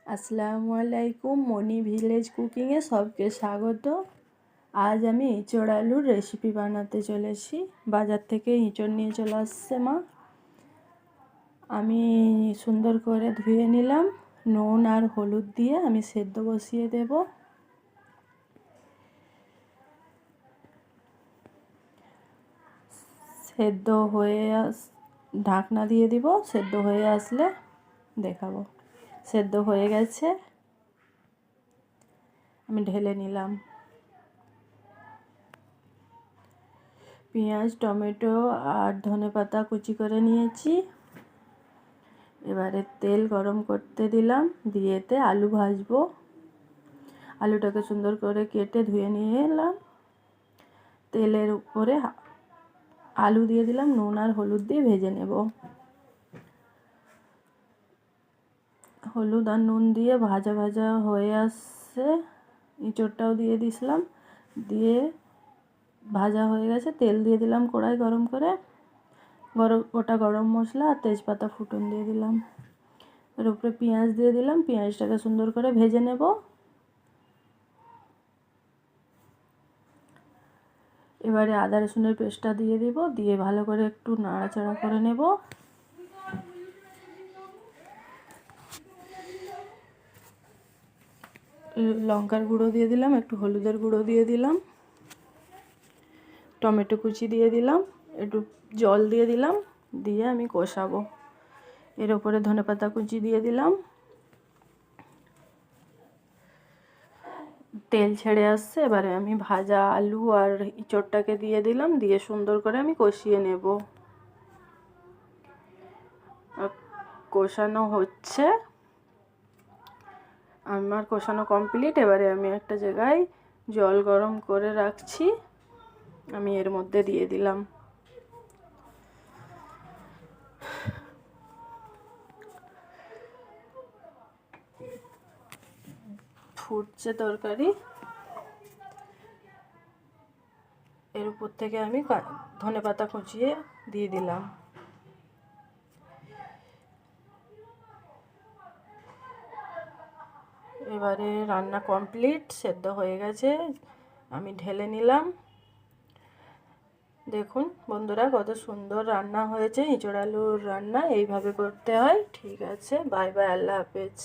আসসালামু আলাইকুম, মনি ভিলেজ কুকিংয়ে সবকে স্বাগত। আজ আমি এঁচোড় আলুর রেসিপি বানাতে চলেছি। বাজার থেকে এঁচোড় নিয়ে চলে আসছে মা। আমি সুন্দর করে ধুয়ে নিলাম। নুন আর হলুদ দিয়ে আমি সেদ্ধ বসিয়ে দেব। সেদ্ধ হয়ে ঢাকনা দিয়ে দিব। সেদ্ধ হয়ে আসলে দেখাবো। সেদ্ধ হয়ে গেছে, আমি ঢেলে নিলাম। পেঁয়াজ, টমেটো আর ধনেপাতা কুচি করে নিয়েছি। এবারে তেল গরম করতে দিলাম, দিয়েতে আলু ভাজবো। আলুটাকে সুন্দর করে কেটে ধুয়ে নিয়ে এলাম। তেলের উপরে আলু দিয়ে দিলাম, নুন আর হলুদ দিয়ে ভেজে নেব। হলুদ আর নুন দিয়ে ভাজা ভাজা হয়ে আসছে, এঁচোড়টাও দিয়ে দিলাম। দিয়ে ভাজা হয়ে গেছে, তেল দিয়ে দিলাম কড়াই গরম করে। গোটা গরম মশলা আর তেজপাতা ফুটন দিয়ে দিলাম। এর উপরে পেঁয়াজ দিয়ে দিলাম। পেঁয়াজটাকে সুন্দর করে ভেজে নেব। এবারে আদা রসুনের পেস্টটা দিয়ে দিব, দিয়ে ভালো করে একটু নাড়াচাড়া করে নেব। লঙ্কার গুঁড়ো দিয়ে দিলাম, একটু হলুদের গুঁড়ো দিয়ে দিলাম, টমেটো কুচি দিয়ে দিলাম, একটু জল দিয়ে দিলাম, দিয়ে আমি কষাবো। এর উপরে ধনেপাতা কুচি দিয়ে দিলাম। তেল ছেড়ে আসছে, এবারে আমি ভাজা আলু আর এঁচোড়টাকে দিয়ে দিলাম, দিয়ে সুন্দর করে আমি কষিয়ে নেব। কষানো হচ্ছে, আমার কষানো কমপ্লিট। এবারে আমি একটা জায়গায় জল গরম করে রাখছি, আমি এর মধ্যে দিয়ে দিলাম। ফুটছে তরকারি, এর উপর থেকে আমি ধনেপাতা কুচিয়ে দিয়ে দিলাম। এবারে রান্না কমপ্লিট, সেদ্ধ হয়ে গেছে, আমি ঢেলে নিলাম। দেখুন বন্ধুরা, কত সুন্দর রান্না হয়েছে। এঁচোড় আলুর রান্না এইভাবে করতে হয়। ঠিক আছে, বাই বাই, আল্লাহ হাফেজ।